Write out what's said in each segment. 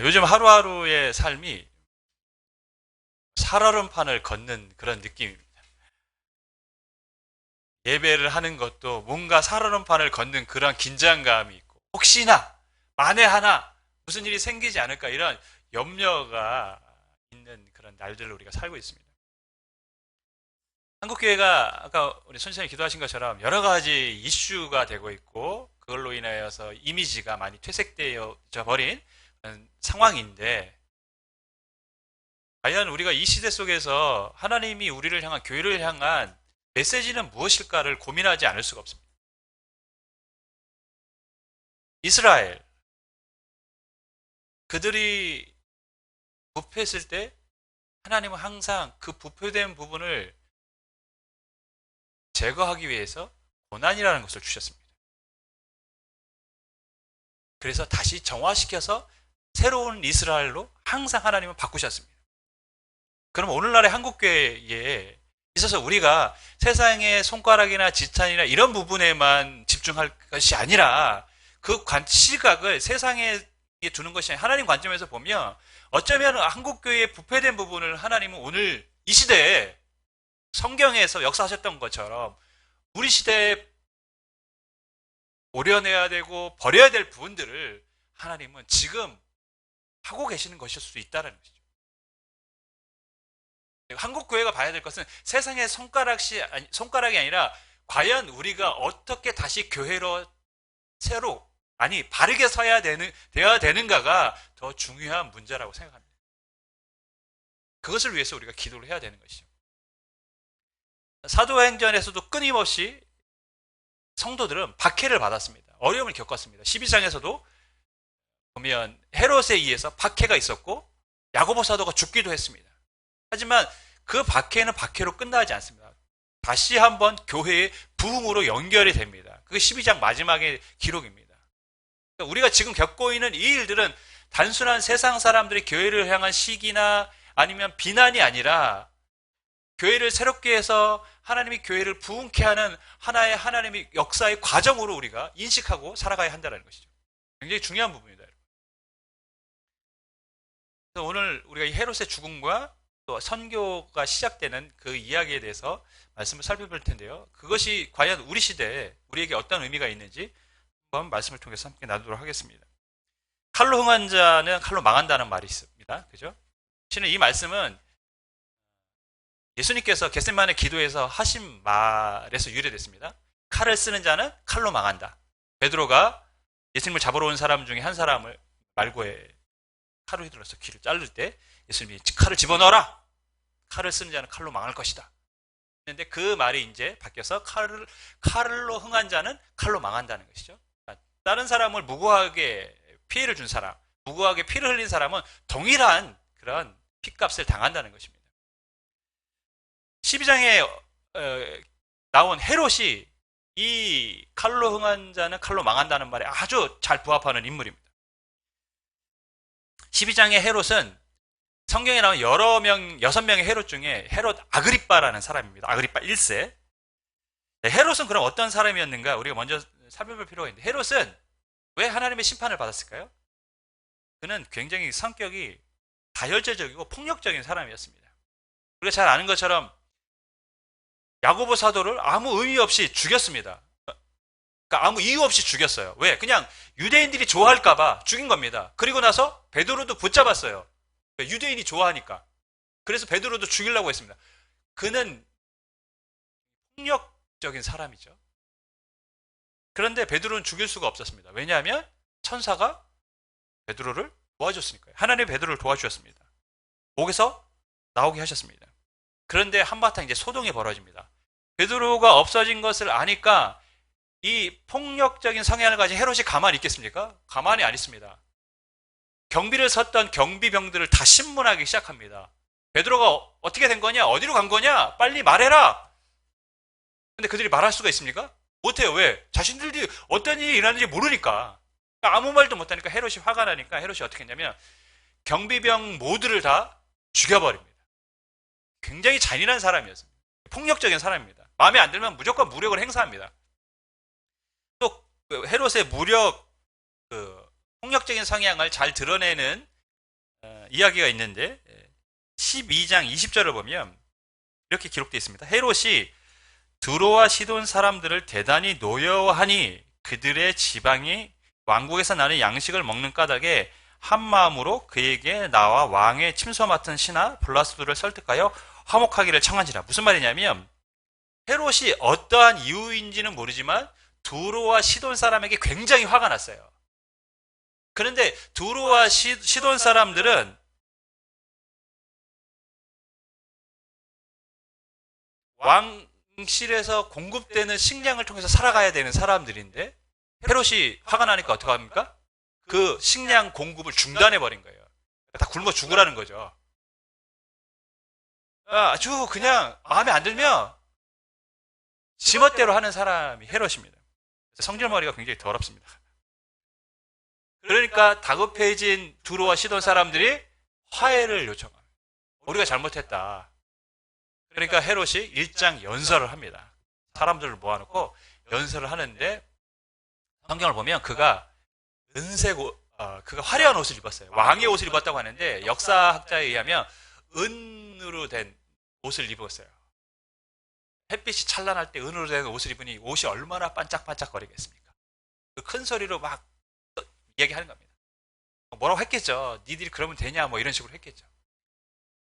요즘 하루하루의 삶이 살얼음판을 걷는 그런 느낌입니다. 예배를 하는 것도 뭔가 살얼음판을 걷는 그런 긴장감이 있고, 혹시나, 만에 하나, 무슨 일이 생기지 않을까, 이런 염려가 있는 그런 날들을 우리가 살고 있습니다. 한국교회가 아까 우리 선생님이 기도하신 것처럼 여러 가지 이슈가 되고 있고, 그걸로 인하여서 이미지가 많이 퇴색되어 버린 그런 상황인데, 과연 우리가 이 시대 속에서 하나님이 우리를 향한 교회를 향한 메시지는 무엇일까를 고민하지 않을 수가 없습니다. 이스라엘, 그들이 부패했을 때 하나님은 항상 그 부패된 부분을 제거하기 위해서 고난이라는 것을 주셨습니다. 그래서 다시 정화시켜서 새로운 이스라엘로 항상 하나님은 바꾸셨습니다. 그럼 오늘날의 한국교회에 있어서 우리가 세상의 손가락이나 지탄이나 이런 부분에만 집중할 것이 아니라 그 시각을 세상에 두는 것이 아니라 하나님 관점에서 보면 어쩌면 한국교회의 부패된 부분을 하나님은 오늘 이 시대에 성경에서 역사하셨던 것처럼 우리 시대에 오려내야 되고 버려야 될 부분들을 하나님은 지금 하고 계시는 것일 수도 있다는 것이죠. 한국 교회가 봐야 될 것은 세상의 손가락이 아니라 과연 우리가 어떻게 다시 교회로 새로 바르게 되어야 되는가가 더 중요한 문제라고 생각합니다. 그것을 위해서 우리가 기도를 해야 되는 것이죠. 사도행전에서도 끊임없이 성도들은 박해를 받았습니다. 어려움을 겪었습니다. 12장에서도 보면 헤롯에 의해서 박해가 있었고 야고보 사도가 죽기도 했습니다. 하지만 그 박해는 박해로 끝나지 않습니다. 다시 한번 교회의 부흥으로 연결이 됩니다. 그게 12장 마지막의 기록입니다. 그러니까 우리가 지금 겪고 있는 이 일들은 단순한 세상 사람들이 교회를 향한 시기나 아니면 비난이 아니라 교회를 새롭게 해서 하나님이 교회를 부흥케 하는 하나의 하나님의 역사의 과정으로 우리가 인식하고 살아가야 한다는 것이죠. 굉장히 중요한 부분입니다. 그래서 오늘 우리가 이 헤롯의 죽음과 또 선교가 시작되는 그 이야기에 대해서 말씀을 살펴볼 텐데요. 그것이 과연 우리 시대에 우리에게 어떤 의미가 있는지 한번 말씀을 통해서 함께 나누도록 하겠습니다. 칼로 흥한 자는 칼로 망한다는 말이 있습니다. 그죠? 실은 이 말씀은 예수님께서 겟세마네 기도에서 하신 말에서 유래됐습니다. 칼을 쓰는 자는 칼로 망한다. 베드로가 예수님을 잡으러 온 사람 중에 한 사람을 말고에 칼을 휘둘러서 귀를 자를 때 예수님이 칼을 집어넣어라. 칼을 쓰는 자는 칼로 망할 것이다. 그런데 그 말이 이제 바뀌어서 칼로 흥한 자는 칼로 망한다는 것이죠. 다른 사람을 무고하게 피해를 준 사람, 무고하게 피를 흘린 사람은 동일한 그런 핏값을 당한다는 것입니다. 12장에 나온 헤롯이 이 칼로 흥한 자는 칼로 망한다는 말에 아주 잘 부합하는 인물입니다. 12장의 헤롯은 성경에 나온 6명의 헤롯 중에 헤롯 아그리빠라는 사람입니다. 아그리빠 1세. 헤롯은 그럼 어떤 사람이었는가? 우리가 먼저 살펴볼 필요가 있는데, 헤롯은 왜 하나님의 심판을 받았을까요? 그는 굉장히 성격이 다혈질적이고 폭력적인 사람이었습니다. 우리가 잘 아는 것처럼 야고보 사도를 아무 의미 없이 죽였습니다. 그러니까 아무 이유 없이 죽였어요. 왜? 그냥 유대인들이 좋아할까봐 죽인 겁니다. 그리고 나서 베드로도 붙잡았어요. 유대인이 좋아하니까. 그래서 베드로도 죽이려고 했습니다. 그는 폭력적인 사람이죠. 그런데 베드로는 죽일 수가 없었습니다. 왜냐하면 천사가 베드로를 도와줬으니까요. 하나님이 베드로를 도와주셨습니다. 목에서 나오게 하셨습니다. 그런데 한바탕 이제 소동이 벌어집니다. 베드로가 없어진 것을 아니까 이 폭력적인 성향을 가진 헤롯이 가만히 있겠습니까? 가만히 안 있습니다. 경비를 섰던 경비병들을 다 신문하기 시작합니다. 베드로가 어떻게 된 거냐? 어디로 간 거냐? 빨리 말해라! 근데 그들이 말할 수가 있습니까? 못해요. 왜? 자신들이 어떤 일이 일어나는지 모르니까. 아무 말도 못하니까 헤롯이 화가 나니까 헤롯이 어떻게 했냐면 경비병 모두를 다 죽여버립니다. 굉장히 잔인한 사람이었습니다. 폭력적인 사람입니다. 마음에 안 들면 무조건 무력을 행사합니다. 또 헤롯의 폭력적인 성향을 잘 드러내는 이야기가 있는데 12장 20절을 보면 이렇게 기록되어 있습니다. 헤롯이 드로와 시돈 사람들을 대단히 노여워하니 그들의 지방이 왕국에서 나는 양식을 먹는 까닭에 한 마음으로 그에게 나와 왕의 침소 맡은 신하 블라스도를 설득하여 화목하기를 청한지라. 무슨 말이냐면 헤롯이 어떠한 이유인지는 모르지만 두로와 시돈 사람에게 굉장히 화가 났어요. 그런데 두로와 시돈 사람들은 왕실에서 공급되는 식량을 통해서 살아가야 되는 사람들인데 헤롯이 화가 나니까 어떻게 합니까? 그 식량 공급을 중단해 버린 거예요. 다 굶어 죽으라는 거죠. 아주 그냥 마음에 안 들면 지멋대로 하는 사람이 헤롯입니다. 성질머리가 굉장히 더럽습니다. 그러니까 다급해진 두로와 시돈 사람들이 화해를 요청합니다. 우리가 잘못했다. 그러니까 헤롯이 일장 연설을 합니다. 사람들을 모아놓고 연설을 하는데 성경을 보면 그가 그가 화려한 옷을 입었어요. 왕의 옷을 입었다고 하는데 역사학자에 의하면 은으로 된 옷을 입었어요. 햇빛이 찬란할 때 은으로 된 옷을 입으니 옷이 얼마나 반짝반짝거리겠습니까? 그 큰 소리로 막 얘기하는 겁니다. 뭐라고 했겠죠. 니들이 그러면 되냐 뭐 이런 식으로 했겠죠.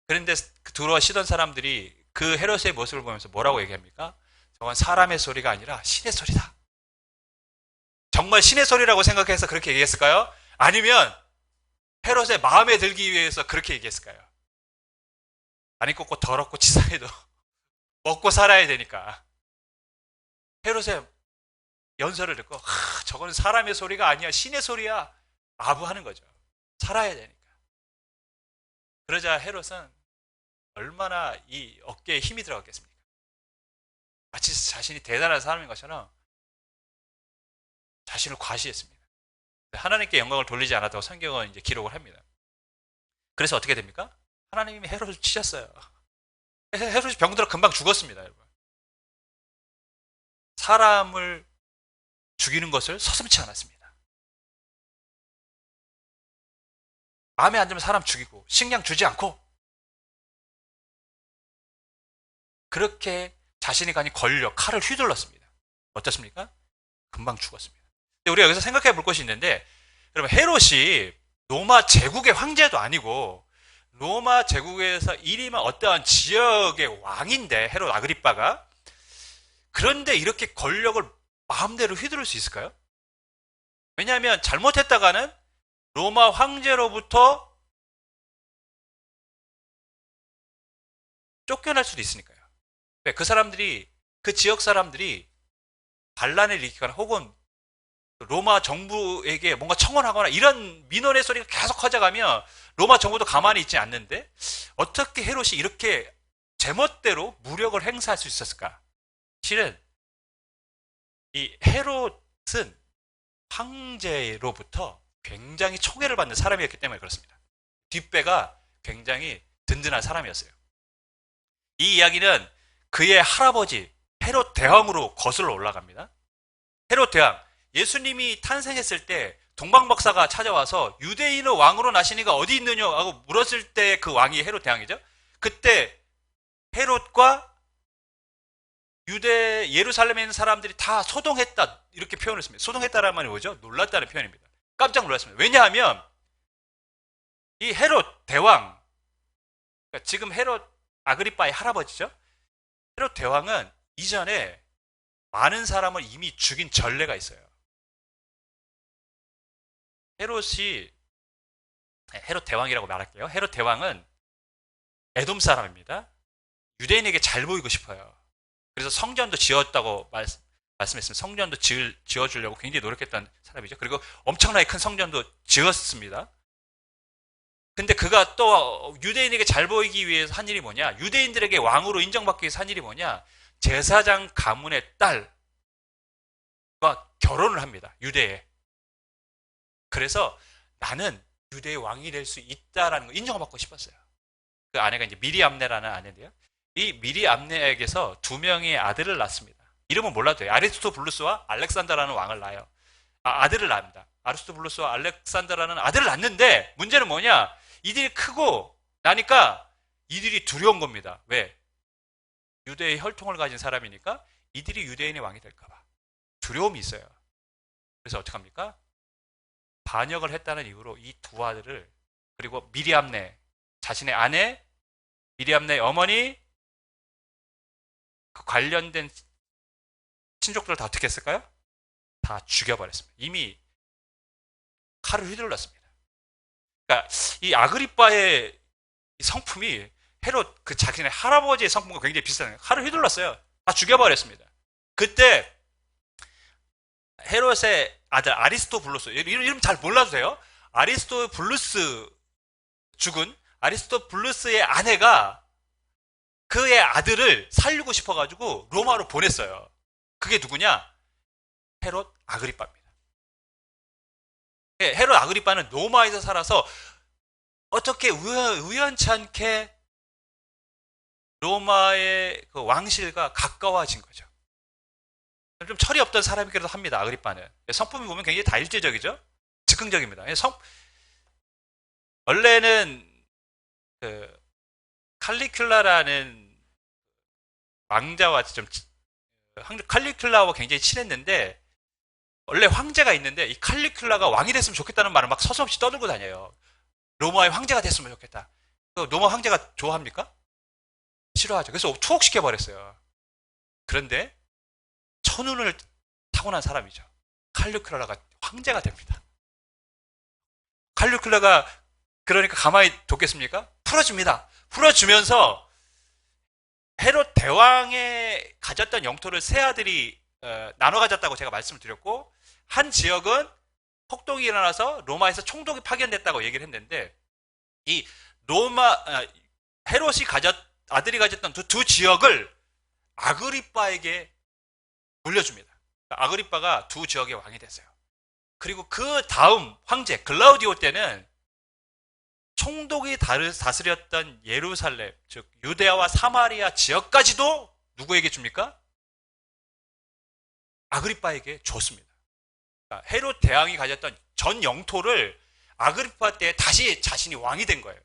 그런데 그 두로와 시던 사람들이 그 헤롯의 모습을 보면서 뭐라고 얘기합니까? 저건 사람의 소리가 아니라 신의 소리다. 정말 신의 소리라고 생각해서 그렇게 얘기했을까요? 아니면 헤롯의 마음에 들기 위해서 그렇게 얘기했을까요? 아니 꼭 더럽고 치사해도 먹고 살아야 되니까 헤롯의 연설을 듣고 저건 사람의 소리가 아니야 신의 소리야 아부하는 거죠. 살아야 되니까. 그러자 헤롯은 얼마나 이 어깨에 힘이 들어갔겠습니까? 마치 자신이 대단한 사람인 것처럼 자신을 과시했습니다. 하나님께 영광을 돌리지 않았다고 성경은 이제 기록을 합니다. 그래서 어떻게 됩니까? 하나님이 헤롯을 치셨어요. 헤롯이 병들어 금방 죽었습니다, 여러분. 사람을 죽이는 것을 서슴지 않았습니다. 마음에 안 들면 사람 죽이고 식량 주지 않고 그렇게 자신이 가진 권력, 칼을 휘둘렀습니다. 어떻습니까? 금방 죽었습니다. 근데 우리가 여기서 생각해 볼 것이 있는데 여러분 헤롯이 로마 제국의 황제도 아니고 로마 제국에서 일임한 어떠한 지역의 왕인데 헤롯 아그리빠가 그런데 이렇게 권력을 마음대로 휘두를 수 있을까요? 왜냐하면 잘못했다가는 로마 황제로부터 쫓겨날 수도 있으니까요. 그 사람들이 그 지역 사람들이 반란을 일으키거나 혹은 로마 정부에게 뭔가 청원하거나 이런 민원의 소리가 계속 커져가면 로마 정부도 가만히 있지 않는데 어떻게 헤롯이 이렇게 제멋대로 무력을 행사할 수 있었을까? 실은 이 헤롯은 황제로부터 굉장히 총애를 받는 사람이었기 때문에 그렇습니다. 뒷배가 굉장히 든든한 사람이었어요. 이 이야기는 그의 할아버지 헤롯 대왕으로 거슬러 올라갑니다. 헤롯 대왕, 예수님이 탄생했을 때 동방박사가 찾아와서 유대인의 왕으로 나신 이가 어디 있느냐 하고 물었을 때 그 왕이 헤롯 대왕이죠. 그때 헤롯과 유대 예루살렘에 있는 사람들이 다 소동했다 이렇게 표현을 했습니다. 소동했다라는 말이 뭐죠? 놀랐다는 표현입니다. 깜짝 놀랐습니다. 왜냐하면 이 헤롯 대왕, 그러니까 지금 헤롯 아그리빠의 할아버지죠. 헤롯 대왕은 이전에 많은 사람을 이미 죽인 전례가 있어요. 헤롯 대왕이라고 말할게요. 헤롯 대왕은 에돔 사람입니다. 유대인에게 잘 보이고 싶어요. 그래서 성전도 지었다고 말씀했습니다. 성전도 지어주려고 굉장히 노력했던 사람이죠. 그리고 엄청나게 큰 성전도 지었습니다. 근데 그가 또 유대인에게 잘 보이기 위해서 한 일이 뭐냐? 유대인들에게 왕으로 인정받기 위해서 한 일이 뭐냐? 제사장 가문의 딸과 결혼을 합니다. 유대에. 그래서 나는 유대의 왕이 될 수 있다라는 걸 인정받고 싶었어요. 그 아내가 이제 미리암네라는 아내인데요. 이 미리암네에게서 두 명의 아들을 낳습니다. 이름은 몰라도 돼요. 아리스토블루스와 알렉산더라는 왕을 낳아요. 아들을 낳습니다. 아리스토블루스와 알렉산더라는 아들을 낳는데 문제는 뭐냐? 이들이 크고 나니까 이들이 두려운 겁니다. 왜? 유대의 혈통을 가진 사람이니까 이들이 유대인의 왕이 될까봐 두려움이 있어요. 그래서 어떡합니까? 반역을 했다는 이유로 이 두 아들을, 그리고 미리암네, 자신의 아내 미리암네의 어머니, 그 관련된 친족들을 다 어떻게 했을까요? 다 죽여버렸습니다. 이미 칼을 휘둘렀습니다. 그러니까 이 아그리빠의 성품이 헤롯 그 자신의 할아버지의 성품과 굉장히 비슷한, 칼을 휘둘렀어요. 다 죽여버렸습니다. 그때 헤롯의 아들 아리스토블루스, 이름 잘 몰라도 돼요. 아리스토블루스, 죽은 아리스토블루스의 아내가 그의 아들을 살리고 싶어가지고 로마로 보냈어요. 그게 누구냐? 헤롯 아그리빠입니다. 헤롯 아그리빠는 로마에서 살아서 어떻게 우연치 않게 로마의 그 왕실과 가까워진 거죠. 좀 철이 없던 사람이기도 합니다. 아그리빠는. 성품이 보면 굉장히 다일제적이죠. 즉흥적입니다. 원래는 그 칼리큘라라는 왕자와 좀 칼리큘라와 굉장히 친했는데, 원래 황제가 있는데 이 칼리큘라가 왕이 됐으면 좋겠다는 말을 막 서슴없이 떠들고 다녀요. 로마의 황제가 됐으면 좋겠다. 로마 황제가 좋아합니까? 싫어하죠. 그래서 투옥시켜 버렸어요. 그런데 천운을 타고난 사람이죠. 칼리큘라가 황제가 됩니다. 칼리큘라가 그러니까 가만히 뒀겠습니까? 풀어줍니다. 풀어주면서 헤롯 대왕의 가졌던 영토를 세 아들이 나눠 가졌다고 제가 말씀을 드렸고, 한 지역은 폭동이 일어나서 로마에서 총독이 파견됐다고 얘기를 했는데, 이 헤롯이 아들이 가졌던 두 지역을 아그리빠에게 물려줍니다. 아그리빠가 두 지역의 왕이 됐어요. 그리고 그 다음 황제 글라우디오 때는 총독이 다스렸던 예루살렘, 즉 유대아와 사마리아 지역까지도 누구에게 줍니까? 아그리빠에게 줬습니다. 그러니까 헤롯 대왕이 가졌던 전 영토를 아그리빠 때 다시 자신이 왕이 된 거예요.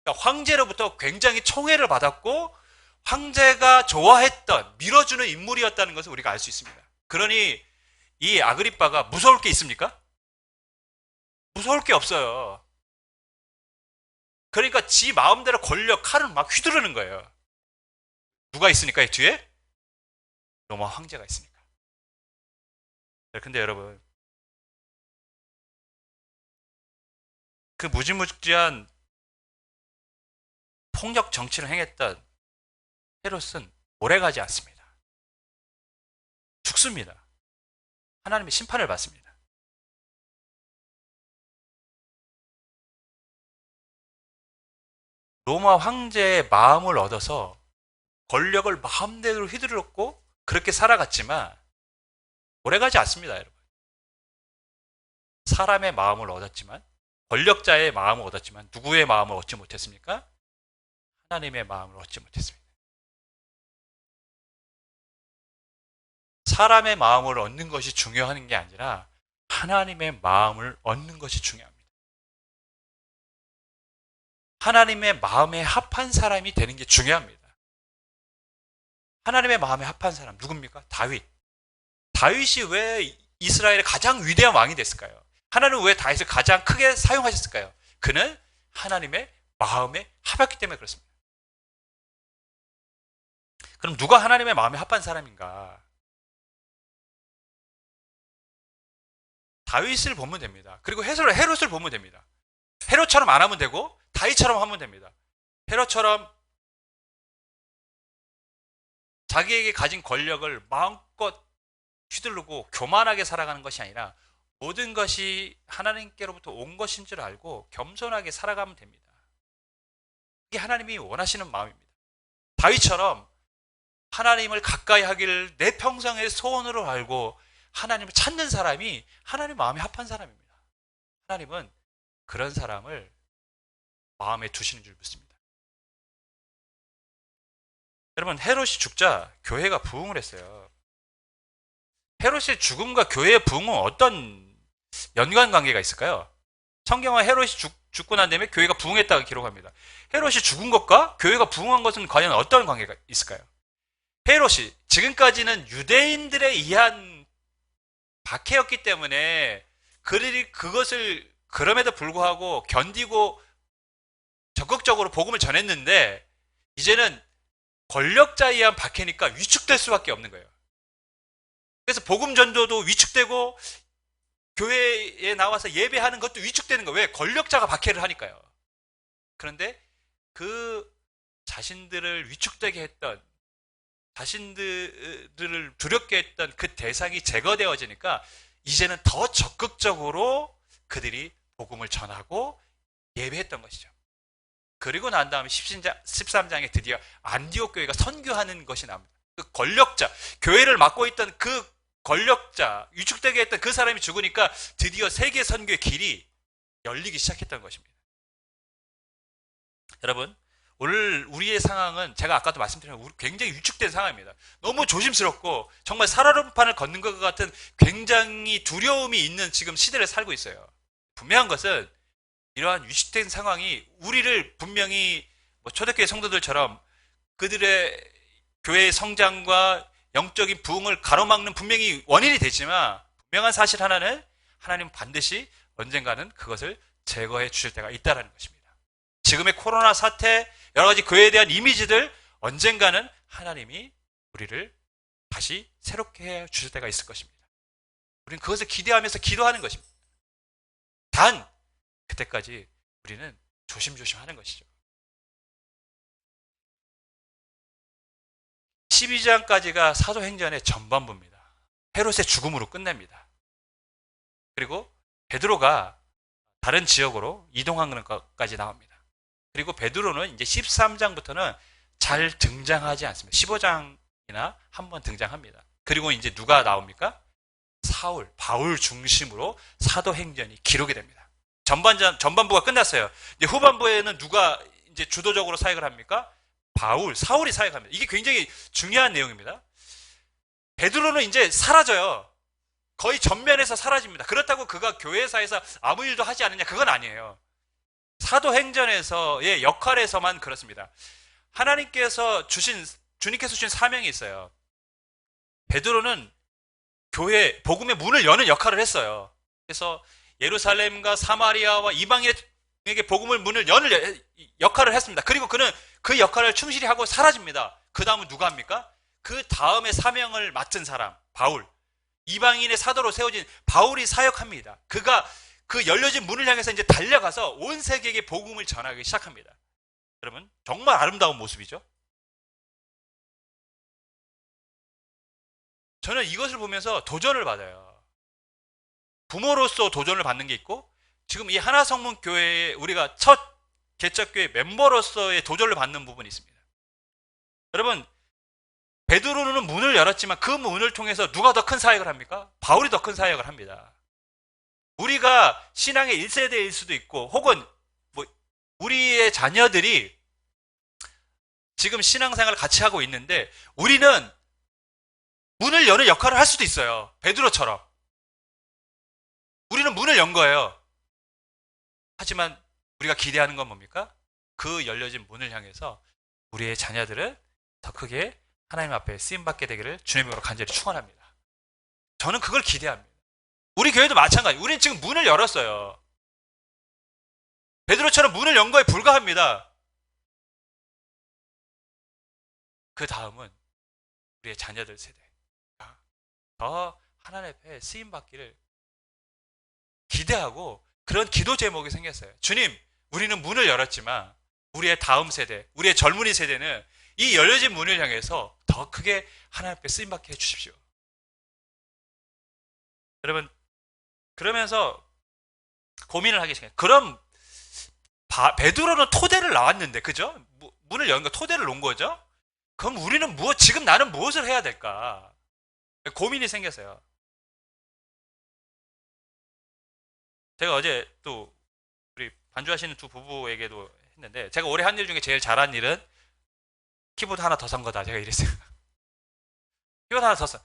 그러니까 황제로부터 굉장히 총애를 받았고 황제가 좋아했던, 밀어주는 인물이었다는 것을 우리가 알 수 있습니다. 그러니 이 아그리빠가 무서울 게 있습니까? 무서울 게 없어요. 그러니까 지 마음대로 권력, 칼을 막 휘두르는 거예요. 누가 있으니까, 이 뒤에? 로마 황제가 있으니까. 근데 여러분, 그 무지무지한 폭력 정치를 행했던 헤롯은 오래가지 않습니다. 죽습니다. 하나님의 심판을 받습니다. 로마 황제의 마음을 얻어서 권력을 마음대로 휘두르고 그렇게 살아갔지만 오래가지 않습니다, 여러분. 사람의 마음을 얻었지만, 권력자의 마음을 얻었지만 누구의 마음을 얻지 못했습니까? 하나님의 마음을 얻지 못했습니다. 사람의 마음을 얻는 것이 중요한 게 아니라 하나님의 마음을 얻는 것이 중요합니다. 하나님의 마음에 합한 사람이 되는 게 중요합니다. 하나님의 마음에 합한 사람 누굽니까? 다윗. 다윗이 왜 이스라엘의 가장 위대한 왕이 됐을까요? 하나님은 왜 다윗을 가장 크게 사용하셨을까요? 그는 하나님의 마음에 합했기 때문에 그렇습니다. 그럼 누가 하나님의 마음에 합한 사람인가? 다윗을 보면 됩니다. 그리고 헤롯을 보면 됩니다. 헤롯처럼 안 하면 되고 다윗처럼 하면 됩니다. 헤롯처럼 자기에게 가진 권력을 마음껏 휘두르고 교만하게 살아가는 것이 아니라 모든 것이 하나님께로부터 온 것인 줄 알고 겸손하게 살아가면 됩니다. 이게 하나님이 원하시는 마음입니다. 다윗처럼 하나님을 가까이 하기를 내 평생의 소원으로 알고 하나님을 찾는 사람이 하나님 마음에 합한 사람입니다. 하나님은 그런 사람을 마음에 두시는 줄 믿습니다. 여러분, 헤롯이 죽자 교회가 부흥을 했어요. 헤롯의 죽음과 교회의 부흥은 어떤 연관관계가 있을까요? 성경은 헤롯이 죽고 난 다음에 교회가 부흥했다고 기록합니다. 헤롯이 죽은 것과 교회가 부흥한 것은 과연 어떤 관계가 있을까요? 헤롯이 지금까지는 유대인들에 의한 박해였기 때문에 그들이 그것을 그럼에도 불구하고 견디고 적극적으로 복음을 전했는데, 이제는 권력자에 의한 박해니까 위축될 수밖에 없는 거예요. 그래서 복음 전도도 위축되고 교회에 나와서 예배하는 것도 위축되는 거예요. 왜? 권력자가 박해를 하니까요. 그런데 그 자신들을 위축되게 했던, 자신들을 두렵게 했던 그 대상이 제거되어지니까 이제는 더 적극적으로 그들이 복음을 전하고 예배했던 것이죠. 그리고 난 다음에 13장에 드디어 안디옥 교회가 선교하는 것이 나옵니다. 그 권력자, 교회를 맡고 있던 그 권력자, 위축되게 했던 그 사람이 죽으니까 드디어 세계 선교의 길이 열리기 시작했던 것입니다. 여러분, 오늘 우리의 상황은 제가 아까도 말씀드린 굉장히 위축된 상황입니다. 너무 조심스럽고 정말 살얼음판을 걷는 것 같은 굉장히 두려움이 있는 지금 시대를 살고 있어요. 분명한 것은 이러한 위축된 상황이 우리를 분명히 초대교회 성도들처럼 그들의 교회의 성장과 영적인 부흥을 가로막는 분명히 원인이 되지만, 분명한 사실 하나는 하나님은 반드시 언젠가는 그것을 제거해 주실 때가 있다는 것입니다. 지금의 코로나 사태, 여러 가지 교회에 대한 이미지들, 언젠가는 하나님이 우리를 다시 새롭게 해 주실 때가 있을 것입니다. 우리는 그것을 기대하면서 기도하는 것입니다. 단 그때까지 우리는 조심조심 하는 것이죠. 12장까지가 사도행전의 전반부입니다. 헤롯의 죽음으로 끝냅니다. 그리고 베드로가 다른 지역으로 이동하는 것까지 나옵니다. 그리고 베드로는 이제 13장부터는 잘 등장하지 않습니다. 15장이나 한번 등장합니다. 그리고 이제 누가 나옵니까? 사울, 바울 중심으로 사도행전이 기록이 됩니다. 전반부가 끝났어요. 이제 후반부에는 누가 이제 주도적으로 사역을 합니까? 바울, 사울이 사역합니다. 이게 굉장히 중요한 내용입니다. 베드로는 이제 사라져요. 거의 전면에서 사라집니다. 그렇다고 그가 교회사에서 아무 일도 하지 않느냐? 그건 아니에요. 사도행전에서의 역할에서만 그렇습니다. 주님께서 주신 사명이 있어요. 베드로는 교회, 복음의 문을 여는 역할을 했어요. 그래서 예루살렘과 사마리아와 이방인에게 복음의 문을 여는 역할을 했습니다. 그리고 그는 그 역할을 충실히 하고 사라집니다. 그 다음은 누가 합니까? 그 다음에 사명을 맡은 사람, 바울. 이방인의 사도로 세워진 바울이 사역합니다. 그가 그 열려진 문을 향해서 이제 달려가서 온 세계에게 복음을 전하기 시작합니다. 여러분, 정말 아름다운 모습이죠? 저는 이것을 보면서 도전을 받아요. 부모로서 도전을 받는 게 있고, 지금 이 하나성문교회에 우리가 첫 개척교회 멤버로서의 도전을 받는 부분이 있습니다. 여러분, 베드로는 문을 열었지만 그 문을 통해서 누가 더 큰 사역을 합니까? 바울이 더 큰 사역을 합니다. 우리가 신앙의 1세대일 수도 있고, 혹은 우리의 자녀들이 지금 신앙생활을 같이 하고 있는데, 우리는 문을 여는 역할을 할 수도 있어요. 베드로처럼. 우리는 문을 연 거예요. 하지만 우리가 기대하는 건 뭡니까? 그 열려진 문을 향해서 우리의 자녀들은 더 크게 하나님 앞에 쓰임받게 되기를 주님으로 간절히 축원합니다. 저는 그걸 기대합니다. 우리 교회도 마찬가지예요. 우리는 지금 문을 열었어요. 베드로처럼 문을 연 거에 불과합니다. 그 다음은 우리의 자녀들 세대가 더 하나님 앞에 쓰임받기를 기대하고, 그런 기도 제목이 생겼어요. 주님, 우리는 문을 열었지만 우리의 다음 세대, 우리의 젊은이 세대는 이 열려진 문을 향해서 더 크게 하나님 앞에 쓰임받게 해주십시오. 여러분, 그러면서 고민을 하기 시작해요. 그럼 베드로는 토대를 나왔는데, 그죠? 문을 연 거, 토대를 놓은 거죠? 그럼 우리는 지금 나는 무엇을 해야 될까? 고민이 생겼어요. 제가 어제 또 우리 반주하시는 두 부부에게도 했는데, 제가 올해 한 일 중에 제일 잘한 일은 키보드 하나 더 산 거다. 제가 이랬어요. 키보드 하나 더 산.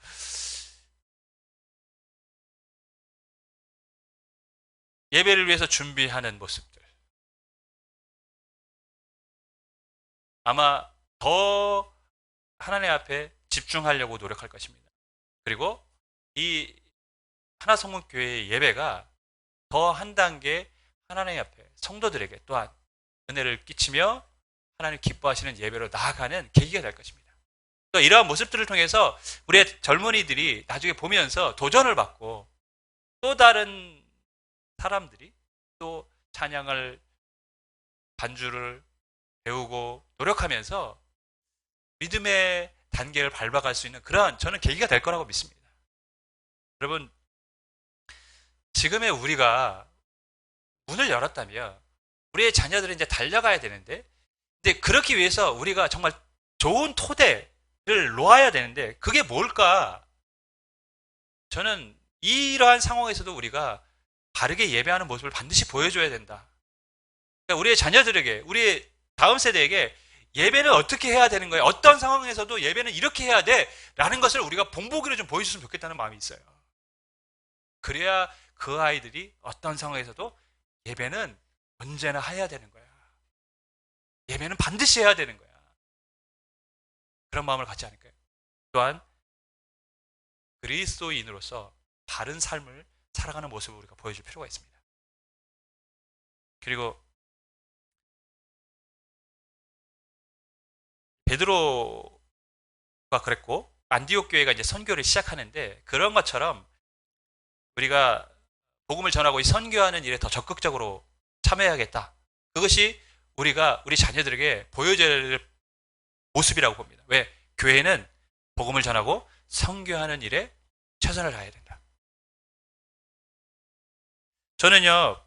예배를 위해서 준비하는 모습들. 아마 더 하나님 앞에 집중하려고 노력할 것입니다. 그리고 이 하나성문교회의 예배가 더 한 단계 하나님 앞에 성도들에게 또한 은혜를 끼치며 하나님 기뻐하시는 예배로 나아가는 계기가 될 것입니다. 또 이러한 모습들을 통해서 우리의 젊은이들이 나중에 보면서 도전을 받고 또 다른 사람들이 또 찬양을 반주를 배우고 노력하면서 믿음의 단계를 밟아갈 수 있는 그러한 저는 계기가 될 거라고 믿습니다. 여러분, 지금의 우리가 문을 열었다면 우리의 자녀들은 이제 달려가야 되는데, 근데 그렇기 위해서 우리가 정말 좋은 토대를 놓아야 되는데 그게 뭘까? 저는 이러한 상황에서도 우리가 바르게 예배하는 모습을 반드시 보여줘야 된다. 그러니까 우리의 자녀들에게, 우리의 다음 세대에게 예배는 어떻게 해야 되는 거예요? 어떤 상황에서도 예배는 이렇게 해야 돼! 라는 것을 우리가 본보기로 좀 보여줬으면 좋겠다는 마음이 있어요. 그래야 그 아이들이 어떤 상황에서도 예배는 언제나 해야 되는 거야. 예배는 반드시 해야 되는 거야. 그런 마음을 갖지 않을까요? 또한 그리스도인으로서 바른 삶을 살아가는 모습을 우리가 보여줄 필요가 있습니다. 그리고 베드로가 그랬고 안디옥 교회가 이제 선교를 시작하는데 그런 것처럼 우리가 복음을 전하고 이 선교하는 일에 더 적극적으로 참여해야겠다. 그것이 우리가 우리 자녀들에게 보여줘야 될 모습이라고 봅니다. 왜? 교회는 복음을 전하고 선교하는 일에 최선을 다해야 된다. 저는요,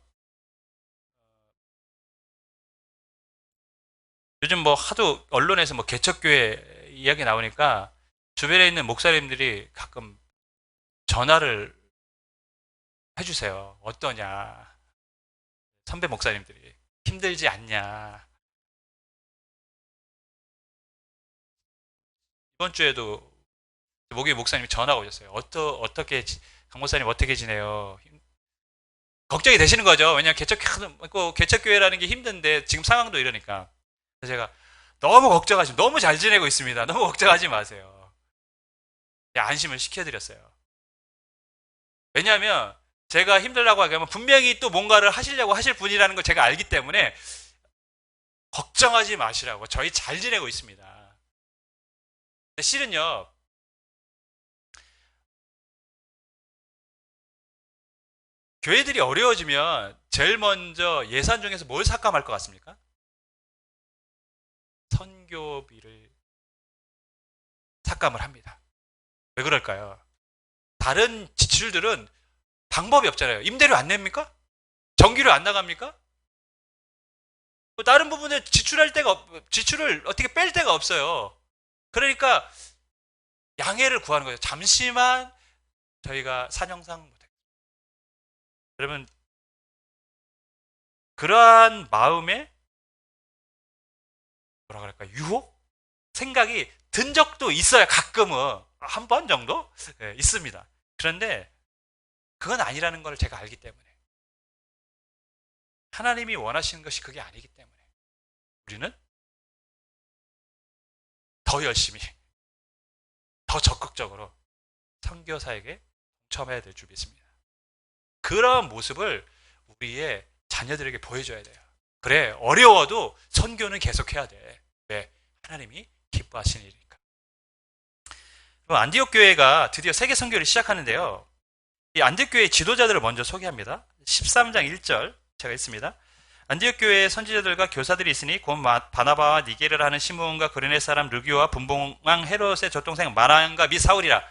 요즘 뭐 하도 언론에서 뭐 개척교회 이야기 나오니까 주변에 있는 목사님들이 가끔 전화를 해주세요. 어떠냐. 선배 목사님들이. 힘들지 않냐. 이번 주에도 목요일 목사님이 전화가 오셨어요. 어떻게, 강 목사님 어떻게 지내요? 걱정이 되시는 거죠. 왜냐하면 개척교회라는 게 힘든데 지금 상황도 이러니까. 그래서 제가 너무 걱정하지, 너무 잘 지내고 있습니다. 너무 걱정하지 마세요. 안심을 시켜드렸어요. 왜냐하면 제가 힘들다고 하면 분명히 또 뭔가를 하시려고 하실 분이라는 걸 제가 알기 때문에 걱정하지 마시라고. 저희 잘 지내고 있습니다. 근데 실은요, 교회들이 어려워지면 제일 먼저 예산 중에서 뭘 삭감할 것 같습니까? 선교비를 삭감을 합니다. 왜 그럴까요? 다른 지출들은 방법이 없잖아요. 임대료 안 냅니까? 전기료 안 나갑니까? 다른 부분에 지출을 어떻게 뺄 데가 없어요. 그러니까 양해를 구하는 거죠. 잠시만 저희가 사정상 못해. 여러분, 그러한 마음에 뭐라 그럴까, 유혹? 생각이 든 적도 있어요. 가끔은 한 번 정도 네, 있습니다. 그런데 그건 아니라는 걸 제가 알기 때문에, 하나님이 원하시는 것이 그게 아니기 때문에 우리는 더 열심히, 더 적극적으로 선교사에게 동참해야 될 줄 믿습니다. 그런 모습을 우리의 자녀들에게 보여줘야 돼요. 그래, 어려워도 선교는 계속해야 돼. 왜? 하나님이 기뻐하시는 일이니까. 안디옥 교회가 드디어 세계 선교를 시작하는데요. 이 안디옥 교회의 지도자들을 먼저 소개합니다. 13장 1절 제가 읽습니다. 안디옥 교회의 선지자들과 교사들이 있으니 곧 바나바와 니게르를 하는 시므온과 그레네 사람 르기오와 분봉왕 헤롯의 젖동생 마랑과 및 사울이라.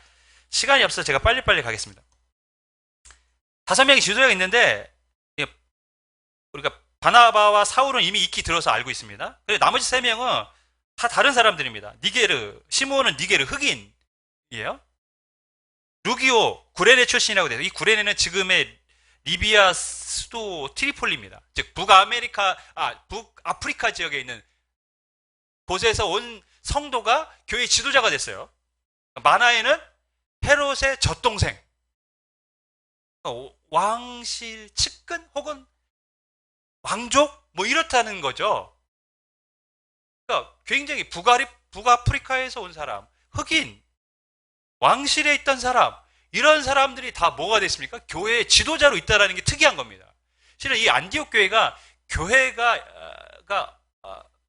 시간이 없어서 제가 빨리빨리 가겠습니다. 5명의 지도자가 있는데 우리가 바나바와 사울은 이미 익히 들어서 알고 있습니다. 그리고 나머지 3명은 다 다른 사람들입니다. 니게르, 시므온은 니게르, 흑인이에요. 루기오, 구레네 출신이라고 돼요. 이 구레네는 지금의 리비아 수도 트리폴리입니다. 즉 북아프리카 지역에 있는 곳에서 온 성도가 교회 지도자가 됐어요. 마나에는 헤롯의 젖동생. 왕실 측근 혹은 왕족 뭐 이렇다는 거죠. 그러니까 굉장히 북아프리카에서 온 사람, 흑인, 왕실에 있던 사람, 이런 사람들이 다 뭐가 됐습니까? 교회의 지도자로 있다라는 게 특이한 겁니다. 실은 이 안디옥 교회가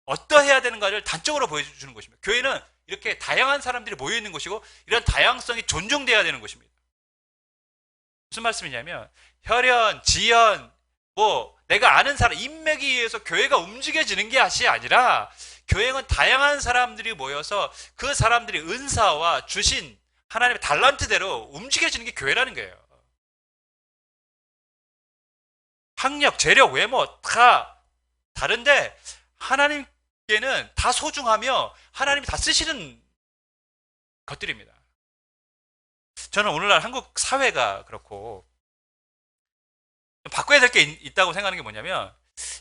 어떠해야 되는가를 단적으로 보여주는 것입니다. 교회는 이렇게 다양한 사람들이 모여 있는 곳이고 이런 다양성이 존중돼야 되는 곳입니다. 무슨 말씀이냐면 혈연, 지연, 뭐 내가 아는 사람, 인맥에 의해서 교회가 움직여지는 것이 아니라 교회는 다양한 사람들이 모여서 그 사람들이 은사와 주신 하나님의 달란트대로 움직여지는 게 교회라는 거예요. 학력, 재력, 외모 다 다른데 하나님께는 다 소중하며 하나님이 다 쓰시는 것들입니다. 저는 오늘날 한국 사회가 그렇고 바꿔야 될 게 있다고 생각하는 게 뭐냐면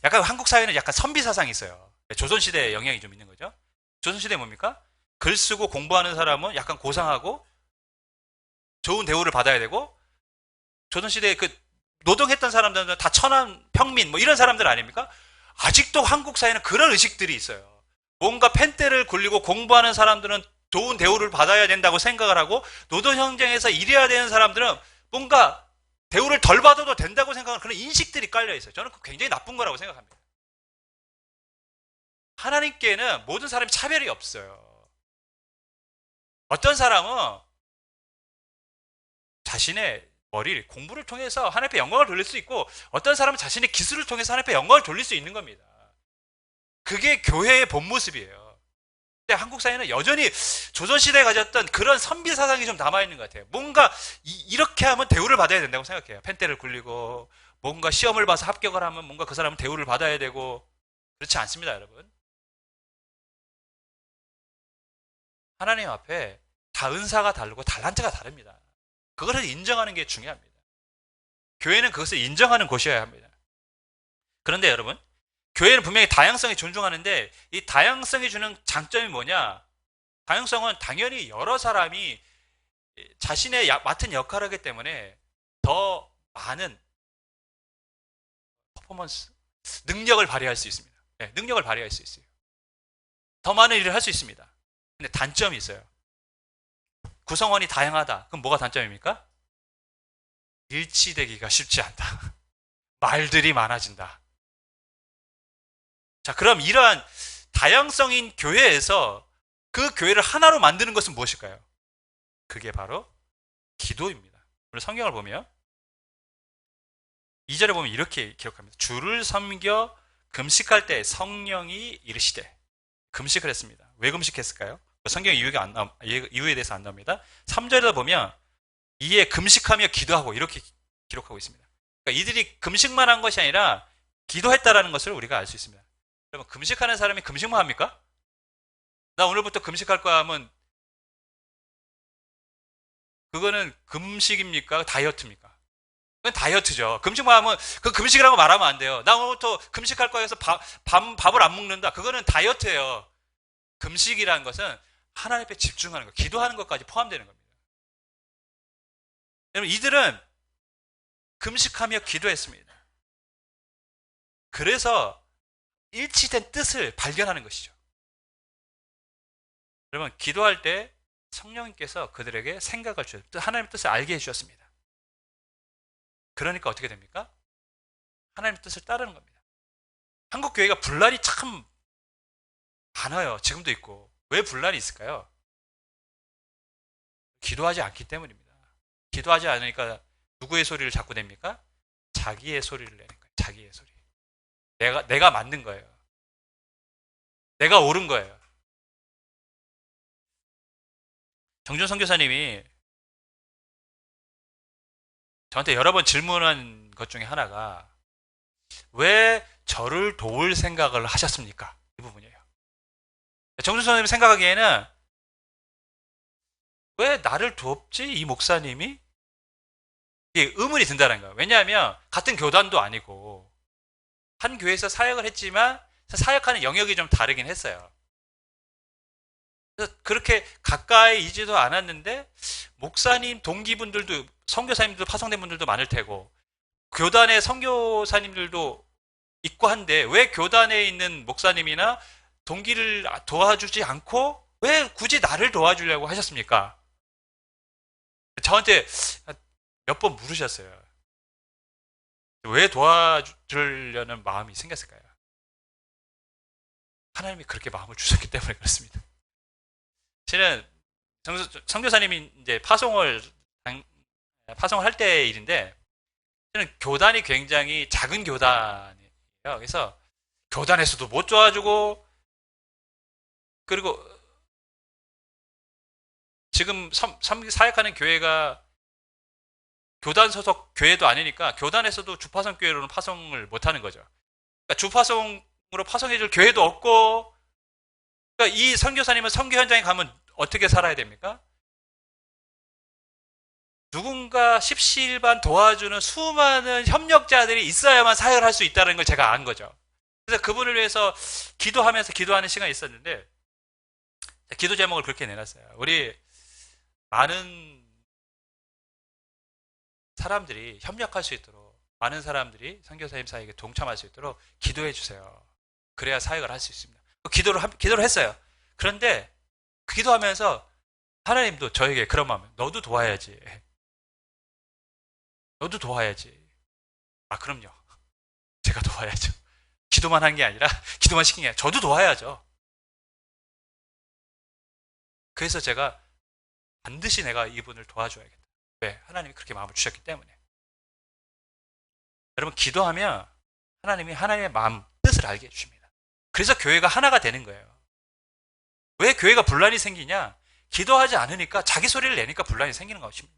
약간 한국 사회는 약간 선비 사상이 있어요. 조선시대의 영향이 좀 있는 거죠. 조선시대 뭡니까? 글 쓰고 공부하는 사람은 약간 고상하고 좋은 대우를 받아야 되고 조선시대에 그 노동했던 사람들은 다 천한 평민 뭐 이런 사람들 아닙니까? 아직도 한국 사회는 그런 의식들이 있어요. 뭔가 펜대를 굴리고 공부하는 사람들은 좋은 대우를 받아야 된다고 생각을 하고 노동 현장에서 일해야 되는 사람들은 뭔가 대우를 덜 받아도 된다고 생각하는 그런 인식들이 깔려 있어요. 저는 그거 굉장히 나쁜 거라고 생각합니다. 하나님께는 모든 사람이 차별이 없어요. 어떤 사람은 자신의 머리를 공부를 통해서 하나님 앞에 영광을 돌릴 수 있고 어떤 사람은 자신의 기술을 통해서 하나님 앞에 영광을 돌릴 수 있는 겁니다. 그게 교회의 본 모습이에요. 근데 한국 사회는 여전히 조선시대에 가졌던 그런 선비 사상이 좀 남아있는 것 같아요. 뭔가 이렇게 하면 대우를 받아야 된다고 생각해요. 펜대를 굴리고 뭔가 시험을 봐서 합격을 하면 뭔가 그 사람은 대우를 받아야 되고 그렇지 않습니다, 여러분. 하나님 앞에 다 은사가 다르고 달란트가 다릅니다. 그것을 인정하는 게 중요합니다. 교회는 그것을 인정하는 곳이어야 합니다. 그런데 여러분, 교회는 분명히 다양성이 존중하는데 이 다양성이 주는 장점이 뭐냐? 다양성은 당연히 여러 사람이 자신의 맡은 역할을 하기 때문에 더 많은 퍼포먼스, 능력을 발휘할 수 있습니다. 네, 능력을 발휘할 수 있어요. 더 많은 일을 할 수 있습니다. 근데 단점이 있어요. 구성원이 다양하다. 그럼 뭐가 단점입니까? 일치되기가 쉽지 않다. 말들이 많아진다. 자, 그럼 이러한 다양성인 교회에서 그 교회를 하나로 만드는 것은 무엇일까요? 그게 바로 기도입니다. 우리 성경을 보면 2절에 보면 이렇게 기록합니다. 주를 섬겨 금식할 때 성령이 이르시되 금식을 했습니다. 왜 금식했을까요? 성경 이유에 대해서 안 나옵니다. 3절에 보면 이에 금식하며 기도하고 이렇게 기록하고 있습니다. 그러니까 이들이 금식만 한 것이 아니라 기도했다라는 것을 우리가 알 수 있습니다. 여러분, 금식하는 사람이 금식만 합니까? 나 오늘부터 금식할 거야 하면 그거는 금식입니까? 다이어트입니까? 그건 다이어트죠. 금식만 하면 그 금식이라고 말하면 안 돼요. 나 오늘부터 금식할 거야 해서 밥을 안 먹는다. 그거는 다이어트예요. 금식이라는 것은 하나님 앞에 집중하는 것, 기도하는 것까지 포함되는 겁니다. 여러분, 이들은 금식하며 기도했습니다. 그래서 일치된 뜻을 발견하는 것이죠. 여러분, 기도할 때 성령님께서 그들에게 생각을 주셨어요. 하나님의 뜻을 알게 해주셨습니다. 그러니까 어떻게 됩니까? 하나님의 뜻을 따르는 겁니다. 한국 교회가 분란이 참 많아요. 지금도 있고. 왜 분란이 있을까요? 기도하지 않기 때문입니다. 기도하지 않으니까 누구의 소리를 자꾸 냅니까? 자기의 소리를 내는 거예요. 자기의 소리. 내가 맞는 거예요. 내가 옳은 거예요. 정준 선교사님이 저한테 여러 번 질문한 것 중에 하나가 왜 저를 도울 생각을 하셨습니까? 이 부분이에요. 정준 선생님이 생각하기에는 왜 나를 돕지? 이 목사님이? 이게 의문이 든다는 거예요. 왜냐하면 같은 교단도 아니고 한 교회에서 사역을 했지만 사역하는 영역이 좀 다르긴 했어요. 그래서 그렇게 가까이 이지도 않았는데 목사님 동기분들도 선교사님들도 파송된 분들도 많을 테고 교단의 선교사님들도 있고 한데 왜 교단에 있는 목사님이나 동기를 도와주지 않고 왜 굳이 나를 도와주려고 하셨습니까? 저한테 몇 번 물으셨어요. 왜 도와주려는 마음이 생겼을까요? 하나님이 그렇게 마음을 주셨기 때문에 그렇습니다. 실은 선교사님이 이제 파송을 할 때의 일인데, 저는 교단이 굉장히 작은 교단이에요. 그래서 교단에서도 못 도와주고, 그리고 지금 사역하는 교회가 교단 소속 교회도 아니니까 교단에서도 주파성 교회로는 파송을 못 하는 거죠. 그러니까 주파송으로 파송해줄 교회도 없고, 그러니까 이 선교사님은 선교 현장에 가면 어떻게 살아야 됩니까? 누군가 십시일반 도와주는 수많은 협력자들이 있어야만 사역을 할 수 있다는 걸 제가 안 거죠. 그래서 그분을 위해서 기도하면서 기도하는 시간이 있었는데, 기도 제목을 그렇게 내놨어요. 우리 많은 사람들이 협력할 수 있도록, 많은 사람들이 선교사님 사역에 동참할 수 있도록 기도해 주세요. 그래야 사역을 할 수 있습니다. 기도를 했어요. 그런데 기도하면서 하나님도 저에게 그런 마음, 너도 도와야지. 너도 도와야지. 아, 그럼요. 제가 도와야죠. 기도만 한 게 아니라, 기도만 시킨 게 아니라, 저도 도와야죠. 그래서 제가 반드시 내가 이분을 도와줘야겠다. 왜? 하나님이 그렇게 마음을 주셨기 때문에. 여러분, 기도하면 하나님이 하나님의 마음, 뜻을 알게 해주십니다. 그래서 교회가 하나가 되는 거예요. 왜 교회가 분란이 생기냐? 기도하지 않으니까, 자기 소리를 내니까 분란이 생기는 것입니다.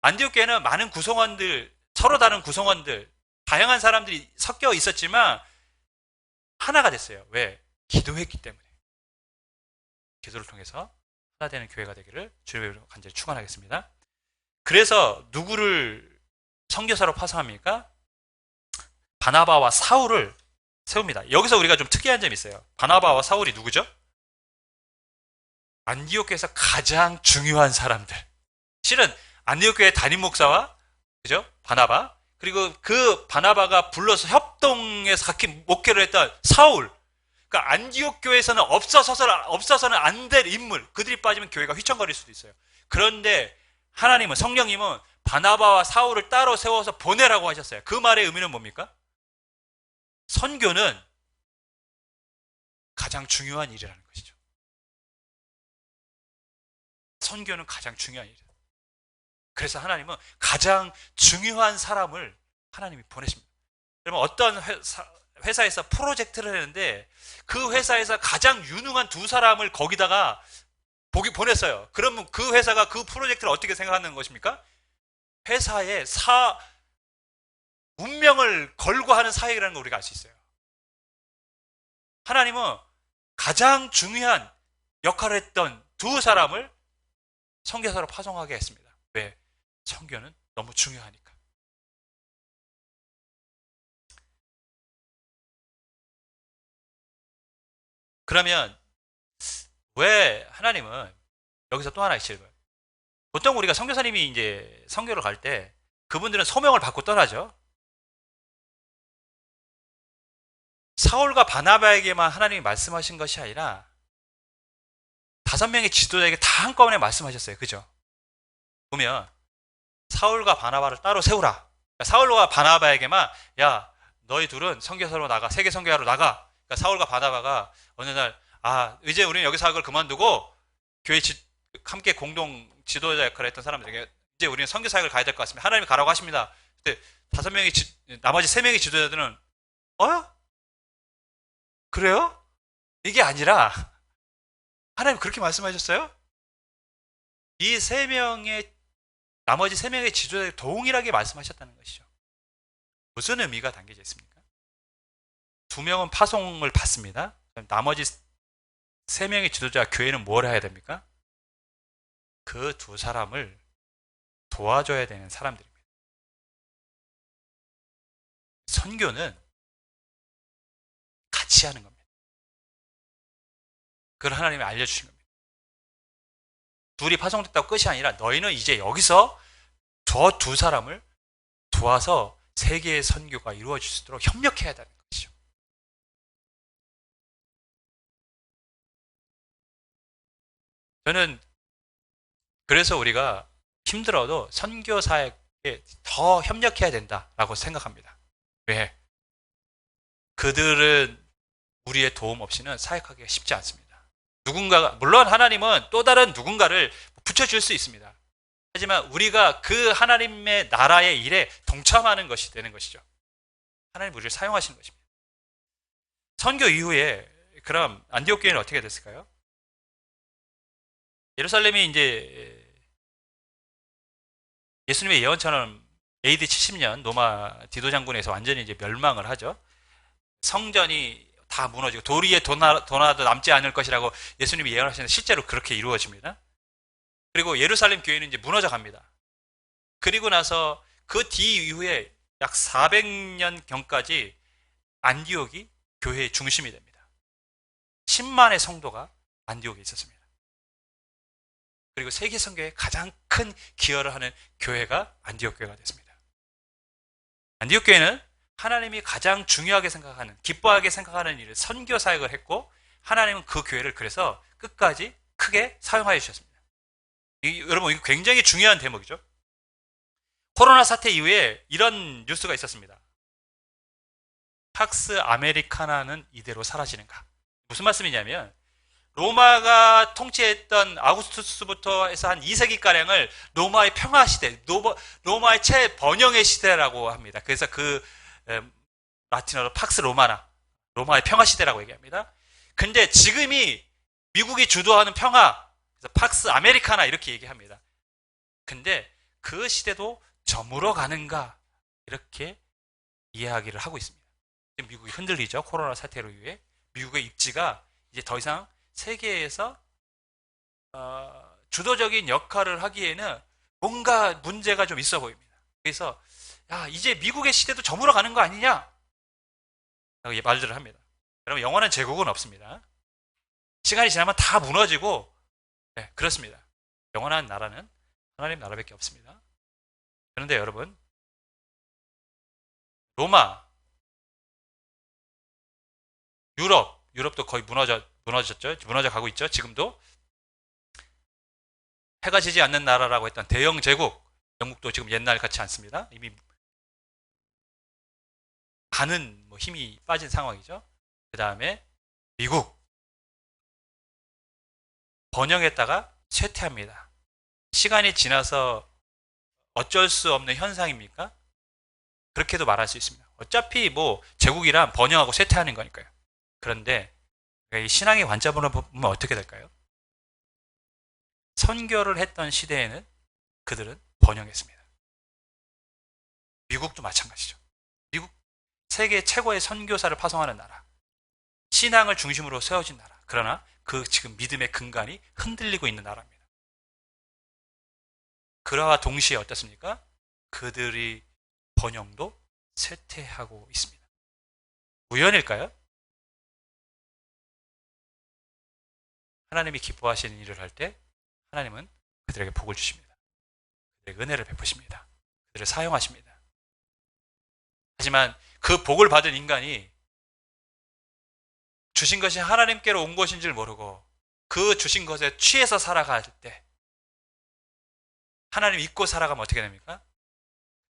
안디옥 교회는 많은 구성원들, 서로 다른 구성원들, 다양한 사람들이 섞여 있었지만 하나가 됐어요. 왜? 기도했기 때문에. 기도를 통해서 하나 되는 교회가 되기를 주님의 이름으로 간절히 축원하겠습니다. 그래서 누구를 선교사로 파송합니까? 바나바와 사울을 세웁니다. 여기서 우리가 좀 특이한 점이 있어요. 바나바와 사울이 누구죠? 안디옥 교회에서 가장 중요한 사람들. 실은 안디옥 교회 담임 목사와, 그죠? 바나바, 그리고 그 바나바가 불러서 협동해서 같이 목회를 했던 사울. 그러니까 안디옥 교회에서는 없어서는 안 될 인물. 그들이 빠지면 교회가 휘청거릴 수도 있어요. 그런데 하나님은, 성령님은 바나바와 사울을 따로 세워서 보내라고 하셨어요. 그 말의 의미는 뭡니까? 선교는 가장 중요한 일이라는 것이죠. 선교는 가장 중요한 일이에요. 그래서 하나님은 가장 중요한 사람을 하나님이 보내십니다. 여러분, 어떤 회사에서 프로젝트를 했는데 그 회사에서 가장 유능한 두 사람을 거기다가 보냈어요. 그러면 그 회사가 그 프로젝트를 어떻게 생각하는 것입니까? 회사의 운명을 걸고 하는 사역이라는 걸 우리가 알 수 있어요. 하나님은 가장 중요한 역할을 했던 두 사람을 선교사로 파송하게 했습니다. 왜? 선교는 너무 중요하니까. 그러면 왜 하나님은 여기서 또 하나 있어요. 보통 우리가 선교사님이 이제 선교를 갈 때 그분들은 소명을 받고 떠나죠. 사울과 바나바에게만 하나님이 말씀하신 것이 아니라 5명의 지도자에게 다 한꺼번에 말씀하셨어요. 그죠? 보면 사울과 바나바를 따로 세우라. 사울과 바나바에게만, 야, 너희 둘은 선교사로 나가, 세계 선교하러 나가. 그러니까 사울과 바나바가 어느 날, 이제 우리는 여기 사역을 그만두고 교회 함께 공동 지도자 역할을 했던 사람들에게 이제 우리는 선교 사역을 가야 될 것 같습니다. 하나님이 가라고 하십니다. 근데 나머지 3명의 지도자들은 그래요? 이게 아니라 하나님 그렇게 말씀하셨어요? 이 나머지 3명의 지도자들이 동일하게 말씀하셨다는 것이죠. 무슨 의미가 담겨져 있습니까? 2명은 파송을 받습니다. 나머지 3명의 지도자 교회는 뭘 해야 됩니까? 그 두 사람을 도와줘야 되는 사람들입니다. 선교는 같이 하는 겁니다. 그걸 하나님이 알려주신 겁니다. 둘이 파송됐다고 끝이 아니라 너희는 이제 여기서 저 두 사람을 도와서 세계의 선교가 이루어질 수 있도록 협력해야 되는 것이죠. 저는 그래서 우리가 힘들어도 선교사에게 더 협력해야 된다라고 생각합니다. 왜? 그들은 우리의 도움 없이는 사역하기가 쉽지 않습니다. 누군가가, 물론 하나님은 또 다른 누군가를 붙여줄 수 있습니다. 하지만 우리가 그 하나님의 나라의 일에 동참하는 것이 되는 것이죠. 하나님 우리를 사용하시는 것입니다. 선교 이후에 그럼 안디옥 교회는 어떻게 됐을까요? 예루살렘이 이제 예수님의 예언처럼 AD 70년 로마 디도 장군에서 완전히 이제 멸망을 하죠. 성전이 다 무너지고 돌 위에 돈 하나도 남지 않을 것이라고 예수님이 예언하시는데 실제로 그렇게 이루어집니다. 그리고 예루살렘 교회는 이제 무너져 갑니다. 그리고 나서 그 뒤 이후에 약 400년경까지 안디옥이 교회의 중심이 됩니다. 10만의 성도가 안디옥에 있었습니다. 그리고 세계 선교에 가장 큰 기여를 하는 교회가 안디옥 교회가 됐습니다. 안디옥 교회는 하나님이 가장 중요하게 생각하는, 기뻐하게 생각하는 일을 선교 사역을 했고, 하나님은 그 교회를 그래서 끝까지 크게 사용하여 주셨습니다. 여러분, 이거 굉장히 중요한 대목이죠. 코로나 사태 이후에 이런 뉴스가 있었습니다. 팍스 아메리카나는 이대로 사라지는가? 무슨 말씀이냐면, 로마가 통치했던 아우구스투스부터 해서 한 2세기가량을 로마의 평화 시대, 로마의 최번영의 시대라고 합니다. 그래서 그 라틴어로 팍스 로마나, 로마의 평화 시대라고 얘기합니다. 근데 지금이 미국이 주도하는 평화, 그래서 팍스 아메리카나 이렇게 얘기합니다. 근데 그 시대도 저물어 가는가? 이렇게 이야기를 하고 있습니다. 지금 미국이 흔들리죠. 코로나 사태로 인해 미국의 입지가 이제 더 이상 세계에서 주도적인 역할을 하기에는 뭔가 문제가 좀 있어 보입니다. 그래서 이제 미국의 시대도 저물어 가는 거 아니냐? 라고 말들을 합니다. 여러분, 영원한 제국은 없습니다. 시간이 지나면 다 무너지고, 네, 그렇습니다. 영원한 나라는 하나님 나라밖에 없습니다. 그런데 여러분, 로마, 유럽도 거의 무너졌죠. 무너져 가고 있죠. 지금도. 해가 지지 않는 나라라고 했던 대영 제국, 영국도 지금 옛날 같지 않습니다. 이미 가는 힘이 빠진 상황이죠. 그 다음에 미국, 번영했다가 쇠퇴합니다. 시간이 지나서 어쩔 수 없는 현상입니까? 그렇게도 말할 수 있습니다. 어차피 제국이란 번영하고 쇠퇴하는 거니까요. 그런데 이 신앙의 관점으로 보면 어떻게 될까요? 선교를 했던 시대에는 그들은 번영했습니다. 미국도 마찬가지죠. 미국 세계 최고의 선교사를 파송하는 나라, 신앙을 중심으로 세워진 나라. 그러나 그 지금 믿음의 근간이 흔들리고 있는 나라입니다. 그러와 동시에 어떻습니까? 그들이 번영도 쇠퇴하고 있습니다. 우연일까요? 하나님이 기뻐하시는 일을 할 때 하나님은 그들에게 복을 주십니다. 그들에게 은혜를 베푸십니다. 그들을 사용하십니다. 하지만 그 복을 받은 인간이 주신 것이 하나님께로 온 것인 줄 모르고 그 주신 것에 취해서 살아갈 때 하나님 잊고 살아가면 어떻게 됩니까?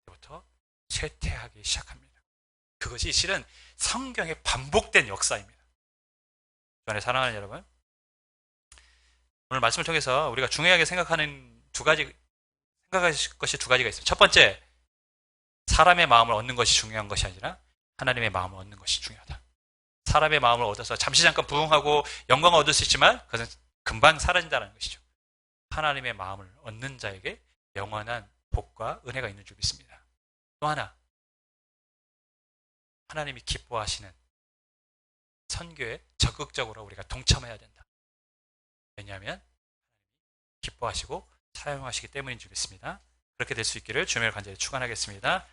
그때부터 쇠퇴하기 시작합니다. 그것이 실은 성경의 반복된 역사입니다. 주 안에 사랑하는 여러분, 오늘 말씀을 통해서 우리가 중요하게 생각할 것이 두 가지가 있습니다. 첫 번째, 사람의 마음을 얻는 것이 중요한 것이 아니라 하나님의 마음을 얻는 것이 중요하다. 사람의 마음을 얻어서 잠시 잠깐 부흥하고 영광을 얻을 수 있지만 그것은 금방 사라진다는 것이죠. 하나님의 마음을 얻는 자에게 영원한 복과 은혜가 있는 줄 믿습니다. 또 하나, 하나님이 기뻐하시는 선교에 적극적으로 우리가 동참해야 된다. 왜냐하면 기뻐하시고 사용하시기 때문인 줄 믿습니다. 그렇게 될 수 있기를 주님을 간절히 축원하겠습니다.